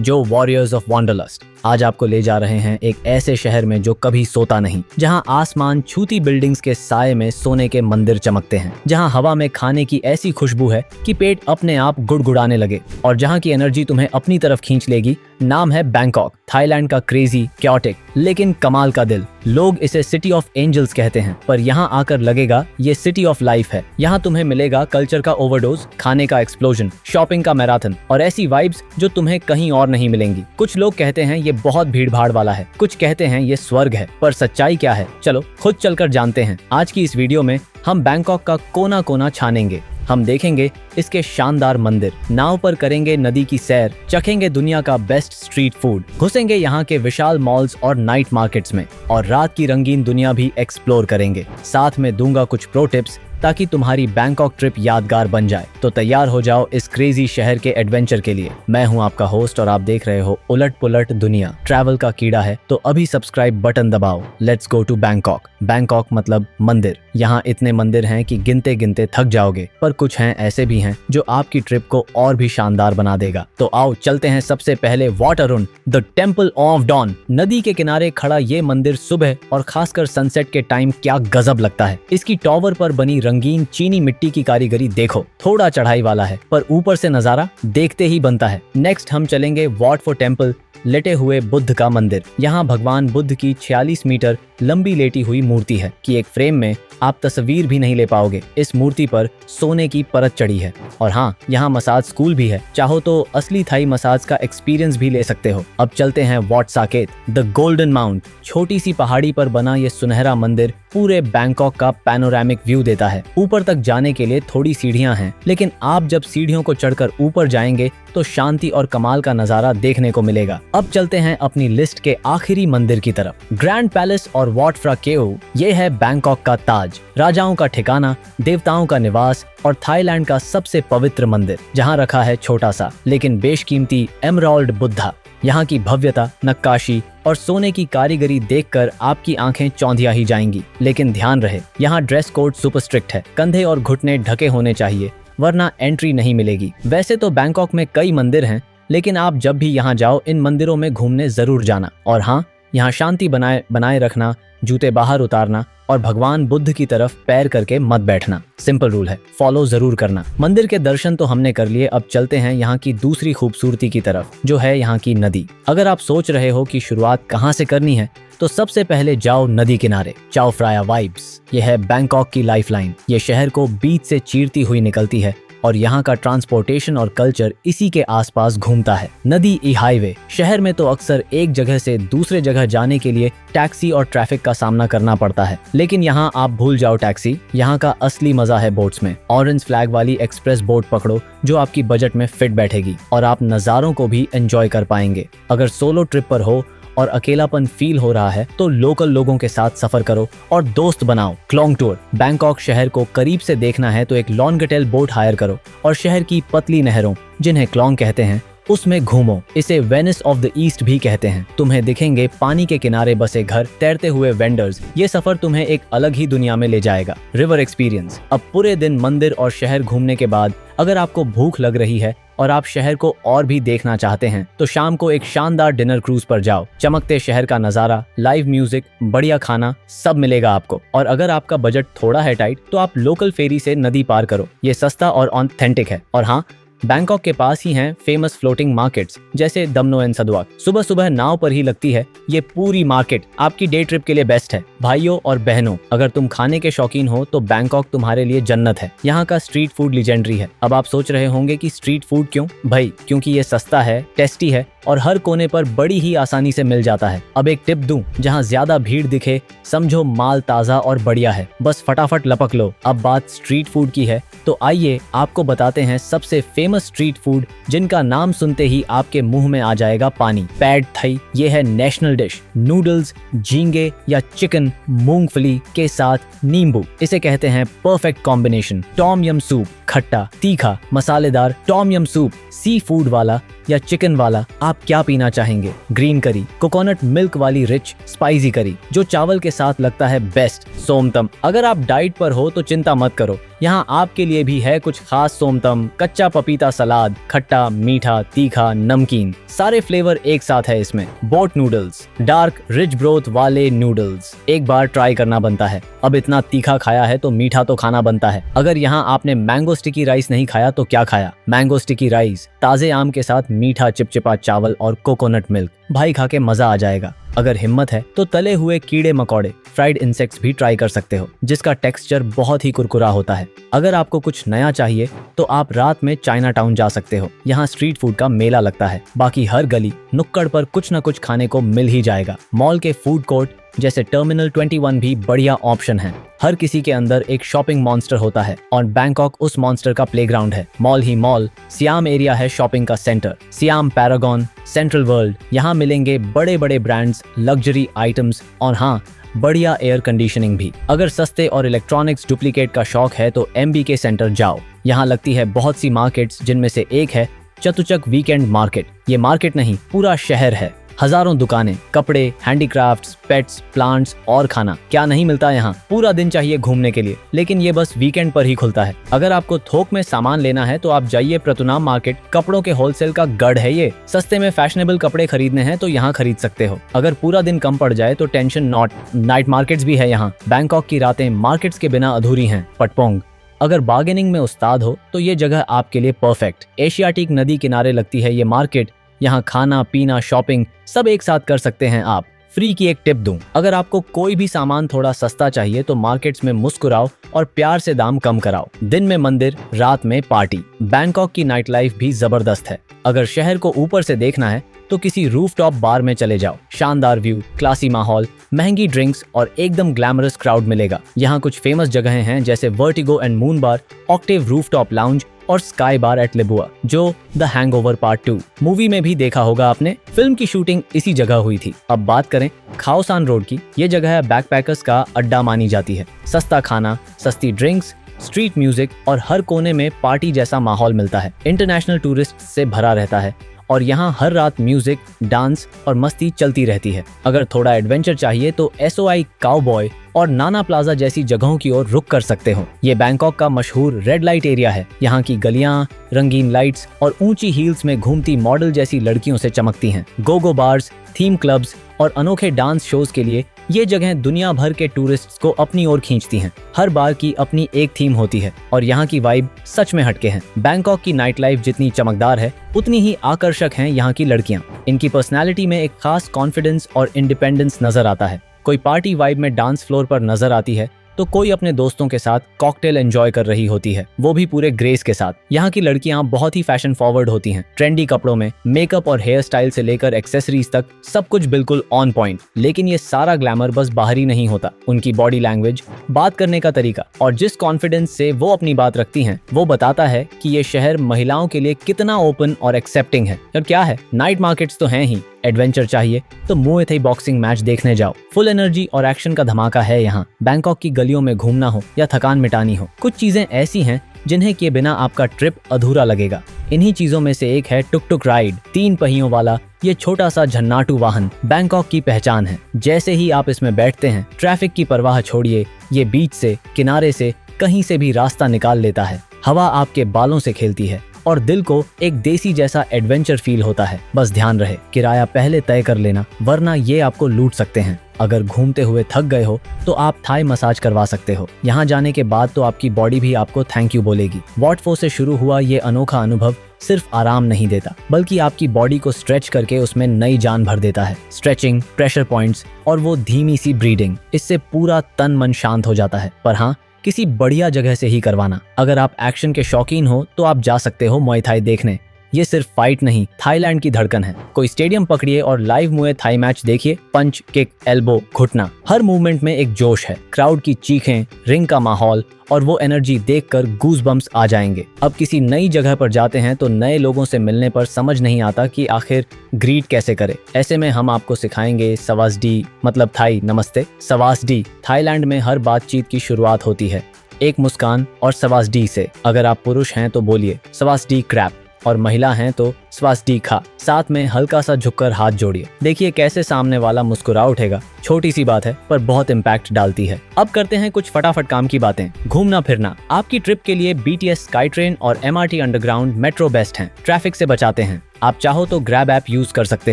जो warriors of wanderlust. आज आपको ले जा रहे हैं एक ऐसे शहर में जो कभी सोता नहीं, जहां आसमान छूती बिल्डिंग्स के साए में सोने के मंदिर चमकते हैं, जहां हवा में खाने की ऐसी खुशबू है कि पेट अपने आप गुड़गुड़ाने लगे और जहां की एनर्जी तुम्हें अपनी तरफ खींच लेगी। नाम है बैंकॉक, थाईलैंड का क्रेजी, क्योटिक लेकिन कमाल का दिल। लोग इसे सिटी ऑफ एंजल्स कहते हैं, पर यहाँ आकर लगेगा ये सिटी ऑफ लाइफ है। यहाँ तुम्हें मिलेगा कल्चर का ओवरडोज, खाने का एक्सप्लोजन, शॉपिंग का मैराथन और ऐसी वाइब्स जो तुम्हें कहीं और नहीं मिलेंगी। कुछ लोग कहते हैं ये बहुत भीड़ भाड़ वाला है, कुछ कहते हैं ये स्वर्ग है, पर सच्चाई क्या है, चलो खुद चलकर जानते हैं। आज की इस वीडियो में हम बैंकॉक का कोना कोना छानेंगे। हम देखेंगे इसके शानदार मंदिर, नाव पर करेंगे नदी की सैर, चखेंगे दुनिया का बेस्ट स्ट्रीट फूड, घुसेंगे यहाँ के विशाल मॉल्स और नाइट मार्केट्स में और रात की रंगीन दुनिया भी एक्सप्लोर करेंगे। साथ में दूंगा कुछ प्रो टिप्स ताकि तुम्हारी बैंकॉक ट्रिप यादगार बन जाए। तो तैयार हो जाओ इस क्रेजी शहर के एडवेंचर के लिए। मैं हूं आपका होस्ट और आप देख रहे हो उलट पुलट दुनिया। ट्रैवल का कीड़ा है तो अभी सब्सक्राइब बटन दबाओ। Let's go to Bangkok. Bangkok मतलब मंदिर। यहाँ इतने मंदिर हैं कि गिनते गिनते थक जाओगे, पर कुछ हैं ऐसे भी हैं जो आपकी ट्रिप को और भी शानदार बना देगा। तो आओ चलते हैं सबसे पहले Wat Arun, the temple of dawn. नदी के किनारे खड़ा ये मंदिर सुबह और खासकर सनसेट के टाइम क्या गजब लगता है। इसकी टॉवर पर बनी रंगीन चीनी मिट्टी की कारीगरी देखो, थोड़ा चढ़ाई वाला है पर ऊपर से नजारा देखते ही बनता है। नेक्स्ट हम चलेंगे वॉट फॉर टेम्पल, लेटे हुए बुद्ध का मंदिर। यहाँ भगवान बुद्ध की 46 मीटर लंबी लेटी हुई मूर्ति है कि एक फ्रेम में आप तस्वीर भी नहीं ले पाओगे। इस मूर्ति पर सोने की परत चढ़ी है। और हाँ, यहाँ मसाज स्कूल भी है, चाहो तो असली थाई मसाज का एक्सपीरियंस भी ले सकते हो। अब चलते हैं what Saket, the golden mount. छोटी सी पहाड़ी पर बना ये सुनहरा मंदिर पूरे बैंकॉक का पैनोरामिक व्यू देता है। ऊपर तक जाने के लिए थोड़ी सीढ़ियां हैं, लेकिन आप जब सीढ़ियों को चढ़कर ऊपर जाएंगे तो शांति और कमाल का नजारा देखने को मिलेगा। अब चलते हैं अपनी लिस्ट के आखिरी मंदिर की तरफ, ग्रैंड पैलेस और वॉट फ्रा केओ। ये है बैंकॉक का ताज, राजाओं का ठिकाना, देवताओं का निवास और थाईलैंड का सबसे पवित्र मंदिर, जहां रखा है छोटा सा लेकिन बेशकीमती एमराल्ड बुद्धा। यहाँ की भव्यता, नक्काशी और सोने की कारीगरी देखकर आपकी आंखें चौंधिया ही जाएंगी। लेकिन ध्यान रहे, यहाँ ड्रेस कोड सुपर स्ट्रिक्ट है। कंधे और घुटने ढके होने चाहिए, वरना एंट्री नहीं मिलेगी। वैसे तो बैंकॉक में कई मंदिर हैं, लेकिन आप जब भी यहाँ जाओ इन मंदिरों में घूमने जरूर जाना। और हाँ, यहाँ शांति बनाए रखना, जूते बाहर उतारना और भगवान बुद्ध की तरफ पैर करके मत बैठना। सिंपल रूल है, फॉलो जरूर करना। मंदिर के दर्शन तो हमने कर लिए, अब चलते हैं यहाँ की दूसरी खूबसूरती की तरफ, जो है यहाँ की नदी। अगर आप सोच रहे हो कि शुरुआत कहाँ से करनी है, तो सबसे पहले जाओ नदी किनारे। चाओ फ्राया वाइब्स, ये है बैंकॉक की लाइफलाइन। ये शहर को बीच से चीरती हुई निकलती है और यहाँ का ट्रांसपोर्टेशन और कल्चर इसी के आसपास घूमता है। नदी ई हाईवे। शहर में तो अक्सर एक जगह से दूसरे जगह जाने के लिए टैक्सी और ट्रैफिक का सामना करना पड़ता है, लेकिन यहाँ आप भूल जाओ टैक्सी। यहाँ का असली मजा है बोट्स में। ऑरेंज फ्लैग वाली एक्सप्रेस बोट पकड़ो जो आपकी बजट में फिट बैठेगी और आप नज़ारों को भी एंजॉय कर पाएंगे। अगर सोलो ट्रिप पर हो और अकेलापन फील हो रहा है तो लोकल लोगों के साथ सफर करो और दोस्त बनाओ। क्लोंग टूर। बैंकॉक शहर को करीब से देखना है तो एक लॉन्गटेल बोट हायर करो और शहर की पतली नहरों, जिन्हें क्लोंग कहते हैं, उसमें घूमो। इसे वेनिस ऑफ द ईस्ट भी कहते हैं। तुम्हें दिखेंगे पानी के किनारे बसे घर, तैरते हुए वेंडर्स। ये सफर तुम्हें एक अलग ही दुनिया में ले जाएगा। River experience. अब पूरे दिन मंदिर और शहर घूमने के बाद अगर आपको भूख लग रही है और आप शहर को और भी देखना चाहते हैं तो शाम को एक शानदार डिनर क्रूज पर जाओ। चमकते शहर का नजारा, लाइव म्यूजिक, बढ़िया खाना सब मिलेगा आपको। और अगर आपका बजट थोड़ा है टाइट तो आप लोकल फेरी से नदी पार करो। ये सस्ता और ऑथेंटिक है। और हाँ, बैंकॉक के पास ही हैं फेमस फ्लोटिंग मार्केट्स जैसे दमनो एंड सदवाक। सुबह सुबह नाव पर ही लगती है ये पूरी मार्केट, आपकी डे ट्रिप के लिए बेस्ट है। भाइयों और बहनों, अगर तुम खाने के शौकीन हो तो बैंकॉक तुम्हारे लिए जन्नत है। यहाँ का स्ट्रीट फूड लीजेंडरी है। अब आप सोच रहे होंगे कि स्ट्रीट फूड क्यों? भाई, क्योंकि ये सस्ता है, टेस्टी है और हर कोने पर बड़ी ही आसानी से मिल जाता है। अब एक टिप दूं, जहाँ ज्यादा भीड़ दिखे समझो माल ताजा और बढ़िया है, बस फटाफट लपक लो। अब बात स्ट्रीट फूड की है तो आइए आपको बताते हैं सबसे फेमस स्ट्रीट फूड जिनका नाम सुनते ही आपके मुंह में आ जाएगा पानी। पैड थाई, ये है नेशनल डिश। नूडल्स, झींगे या चिकन मूंगफली के साथ नींबू, इसे कहते हैं perfect combination. Tom yum soup, खट्टा, तीखा, मसालेदार Tom yum soup, sea food वाला या चिकन वाला, आप क्या पीना चाहेंगे? ग्रीन करी, कोकोनट मिल्क वाली रिच स्पाइसी करी जो चावल के साथ लगता है बेस्ट, सोमतम। अगर आप डाइट पर हो तो चिंता मत करो, यहाँ आपके लिए भी है कुछ खास सोमतम। कच्चा पपीता सलाद, खट्टा, मीठा, तीखा, नमकीन, सारे फ्लेवर एक साथ है इसमें। Boat noodles, dark rich broth वाले नूडल्स, एक बार ट्राई करना बनता है। अब इतना तीखा खाया है तो मीठा तो खाना बनता है। अगर यहाँ आपने मैंगो स्टिकी राइस नहीं खाया तो क्या खाया? मैंगो स्टिकी राइस, ताजे आम के साथ मीठा चिपचिपा चावल और कोकोनट मिल्क, भाई खा के मजा आ जाएगा। अगर हिम्मत है तो तले हुए कीड़े मकोड़े, फ्राइड इंसेक्ट्स भी ट्राई कर सकते हो, जिसका टेक्सचर बहुत ही कुरकुरा होता है। अगर आपको कुछ नया चाहिए तो आप रात में चाइना टाउन जा सकते हो, यहाँ स्ट्रीट फूड का मेला लगता है। बाकी हर गली नुक्कड़ पर कुछ न कुछ खाने को मिल ही जाएगा। मॉल के फूड कोर्ट जैसे टर्मिनल 21 भी बढ़िया ऑप्शन है। हर किसी के अंदर एक शॉपिंग मॉन्स्टर होता है और बैंकॉक उस मॉन्स्टर का प्लेग्राउंड है। मॉल ही मॉल, सियाम एरिया है शॉपिंग का centre. SIAM, Paragon, central world, यहाँ मिलेंगे बड़े बड़े ब्रांड्स, लग्जरी आइटम्स और हाँ, बढ़िया एयर कंडीशनिंग भी। अगर सस्ते और इलेक्ट्रॉनिक्स डुप्लीकेट का शौक है तो MBK सेंटर जाओ। यहाँ लगती है बहुत सी मार्केट्स, जिनमें से एक है चतुचक वीकेंड मार्केट। ये मार्केट नहीं, पूरा शहर है। हजारों दुकानें, कपड़े, हैंडीक्राफ्ट्स, पेट्स, प्लांट्स और खाना, क्या नहीं मिलता यहाँ। पूरा दिन चाहिए घूमने के लिए, लेकिन ये बस वीकेंड पर ही खुलता है। अगर आपको थोक में सामान लेना है तो आप जाइए प्रतुनाम मार्केट, कपड़ों के होलसेल का गढ़ है ये। सस्ते में फैशनेबल कपड़े खरीदने हैं तो यहाँ खरीद सकते हो। अगर पूरा दिन कम पड़ जाए तो टेंशन नॉट, नाइट मार्केट्स भी है यहाँ। बैंकॉक की रातें मार्केट्स के बिना अधूरी हैं। पटपोंग, अगर बार्गेनिंग में उस्ताद हो तो ये जगह आपके लिए परफेक्ट। एशियाटिक नदी किनारे लगती है ये मार्केट, यहाँ खाना पीना शॉपिंग सब एक साथ कर सकते हैं आप। फ्री की एक टिप दूं, अगर आपको कोई भी सामान थोड़ा सस्ता चाहिए तो मार्केट्स में मुस्कुराओ और प्यार से दाम कम कराओ। दिन में मंदिर, रात में पार्टी। बैंकॉक की नाइट लाइफ भी जबरदस्त है। अगर शहर को ऊपर से देखना है तो किसी रूफटॉप बार में चले जाओ। शानदार व्यू, क्लासी माहौल, महंगी ड्रिंक्स और एकदम ग्लैमरस क्राउड मिलेगा। यहाँ कुछ फेमस जगहें हैं जैसे vertigo and moon bar, Octave rooftop lounge और स्काई बार एट लिबुआ, जो द हैंगओवर पार्ट 2 मूवी में भी देखा होगा आपने। फिल्म की शूटिंग इसी जगह हुई थी। अब बात करें खाओ सान रोड की, ये जगह बैकपैकर्स का अड्डा मानी जाती है। सस्ता खाना, सस्ती ड्रिंक्स, स्ट्रीट म्यूजिक और हर कोने में पार्टी जैसा माहौल मिलता है। इंटरनेशनल टूरिस्ट से भरा रहता है और यहाँ हर रात म्यूजिक, डांस और मस्ती चलती रहती है। अगर थोड़ा एडवेंचर चाहिए तो SOI काउबॉय और नाना प्लाजा जैसी जगहों की ओर रुख कर सकते हो। ये बैंकॉक का मशहूर रेड लाइट एरिया है। यहाँ की गलियां रंगीन लाइट्स और ऊंची हील्स में घूमती मॉडल जैसी लड़कियों से चमकती हैं। गो बार्स, थीम क्लब्स और अनोखे डांस शोज के लिए ये जगह दुनिया भर के टूरिस्ट्स को अपनी ओर खींचती हैं। हर बार की अपनी एक थीम होती है और यहाँ की वाइब सच में हटके है। बैंकॉक की नाइट लाइफ जितनी चमकदार है उतनी ही आकर्षक हैं यहाँ की लड़कियाँ। इनकी पर्सनैलिटी में एक खास कॉन्फिडेंस और इंडिपेंडेंस नजर आता है। कोई पार्टी वाइब में डांस फ्लोर पर नजर आती है तो कोई अपने दोस्तों के साथ कॉकटेल एंजॉय कर रही होती है, वो भी पूरे ग्रेस के साथ। यहाँ की लड़कियां बहुत ही फैशन फॉरवर्ड होती हैं। ट्रेंडी कपड़ों में मेकअप और हेयर स्टाइल से लेकर एक्सेसरीज तक सब कुछ बिल्कुल ऑन पॉइंट। लेकिन ये सारा ग्लैमर बस बाहरी नहीं होता। उनकी बॉडी लैंग्वेज, बात करने का तरीका और जिस कॉन्फिडेंस से वो अपनी बात रखती हैं, वो बताता है कि ये शहर महिलाओं के लिए कितना ओपन और एक्सेप्टिंग है। और क्या है, नाइट मार्केट्स तो हैं ही। एडवेंचर चाहिए तो मुए थई बॉक्सिंग मैच देखने जाओ। फुल एनर्जी और एक्शन का धमाका है यहाँ। बैंकॉक की गलियों में घूमना हो या थकान मिटानी हो, कुछ चीजें ऐसी हैं जिन्हें किए बिना आपका ट्रिप अधूरा लगेगा। इन्हीं चीजों में से एक है टुक टुक राइड। 3 पहियों वाला ये छोटा सा झन्नाटू वाहन बैंकॉक की पहचान है। जैसे ही आप इसमें बैठते हैं, ट्रैफिक की परवाह छोड़िए, ये बीच से, किनारे से, कहीं से भी रास्ता निकाल लेता है। हवा आपके बालों से खेलती है और दिल को एक देसी जैसा एडवेंचर फील होता है। बस ध्यान रहे, किराया पहले तय कर लेना, वरना ये आपको लूट सकते हैं। अगर घूमते हुए थक गए हो तो आप थाई मसाज करवा सकते हो। यहाँ जाने के बाद तो आपकी बॉडी भी आपको थैंक यू बोलेगी। वॉट फो से शुरू हुआ ये अनोखा अनुभव सिर्फ आराम नहीं देता, बल्कि आपकी बॉडी को स्ट्रेच करके उसमें नई जान भर देता है। स्ट्रेचिंग, प्रेशर पॉइंट्स और वो धीमी सी ब्रीदिंग, इससे पूरा तन मन शांत हो जाता है। पर हाँ, किसी बढ़िया जगह से ही करवाना। अगर आप एक्शन के शौकीन हो तो आप जा सकते हो मुए थाई देखने। ये सिर्फ फाइट नहीं, थाईलैंड की धड़कन है। कोई स्टेडियम पकड़िए और लाइव मुए थाई मैच देखिए। पंच, किक, एल्बो, घुटना, हर मूवमेंट में एक जोश है। क्राउड की चीखें, रिंग का माहौल और वो एनर्जी देखकर गूज बम्प्स आ जाएंगे। अब किसी नई जगह पर जाते हैं तो नए लोगों से मिलने पर समझ नहीं आता कि आखिर ग्रीट कैसे करें। ऐसे में हम आपको सिखाएंगे सवासडी, मतलब थाई नमस्ते। सवासडी, थाईलैंड में हर बातचीत की शुरुआत होती है एक मुस्कान और सवासडी से। अगर आप पुरुष हैं तो बोलिए सवासडी क्रैप और महिला हैं तो स्वास्तिका, साथ में हल्का सा झुककर हाथ जोड़िए। देखिए कैसे सामने वाला मुस्कुरा उठेगा। छोटी सी बात है पर बहुत इम्पैक्ट डालती है। अब करते हैं कुछ फटाफट काम की बातें। घूमना फिरना। आपकी ट्रिप के लिए BTS स्काई ट्रेन और MRT अंडरग्राउंड मेट्रो बेस्ट हैं। ट्रैफिक से बचाते हैं। आप चाहो तो ग्रैब ऐप यूज कर सकते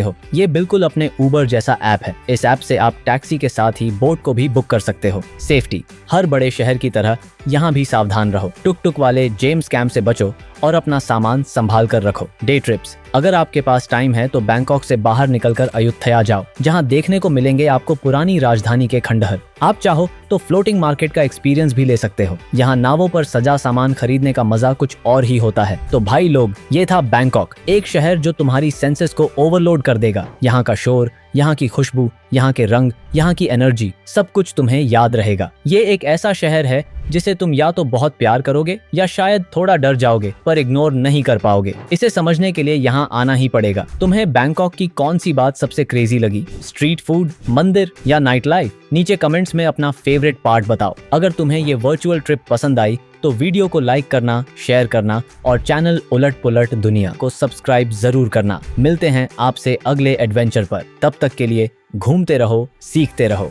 हो। ये बिल्कुल अपने उबर जैसा ऐप है। इस ऐप से आप टैक्सी के साथ ही बोट को भी बुक कर सकते हो। सेफ्टी। हर बड़े शहर की तरह यहाँ भी सावधान रहो। टुक टुक वाले जेम्स स्कैम से बचो और अपना सामान संभाल कर रखो। Day trips. अगर आपके पास टाइम है तो बैंकॉक से बाहर निकलकर अयोध्या जाओ, जहाँ देखने को मिलेंगे आपको पुरानी राजधानी के खंडहर। आप चाहो तो फ्लोटिंग मार्केट का एक्सपीरियंस भी ले सकते हो। यहाँ नावों पर सजा सामान खरीदने का मजा कुछ और ही होता है। तो भाई लोग, ये था बैंकॉक, एक शहर जो तुम्हारी सेंसेस को ओवरलोड कर देगा। यहाँ का शोर, यहाँ की खुशबू, यहाँ के रंग, यहाँ की एनर्जी, सब कुछ तुम्हें याद रहेगा। ये एक ऐसा शहर है जिसे तुम या तो बहुत प्यार करोगे या शायद थोड़ा डर जाओगे, पर इग्नोर नहीं कर पाओगे। इसे समझने के लिए यहाँ आना ही पड़ेगा। तुम्हें बैंकॉक की कौन सी बात सबसे क्रेजी लगी? स्ट्रीट फूड, मंदिर या नाइट लाइफ? नीचे कमेंट्स में अपना फेवरेट पार्ट बताओ। अगर तुम्हें ये वर्चुअल ट्रिप पसंद आई तो वीडियो को लाइक करना, शेयर करना और चैनल उलट पुलट दुनिया को सब्सक्राइब जरूर करना। मिलते हैं आपसे अगले एडवेंचर पर। तब तक के लिए घूमते रहो, सीखते रहो।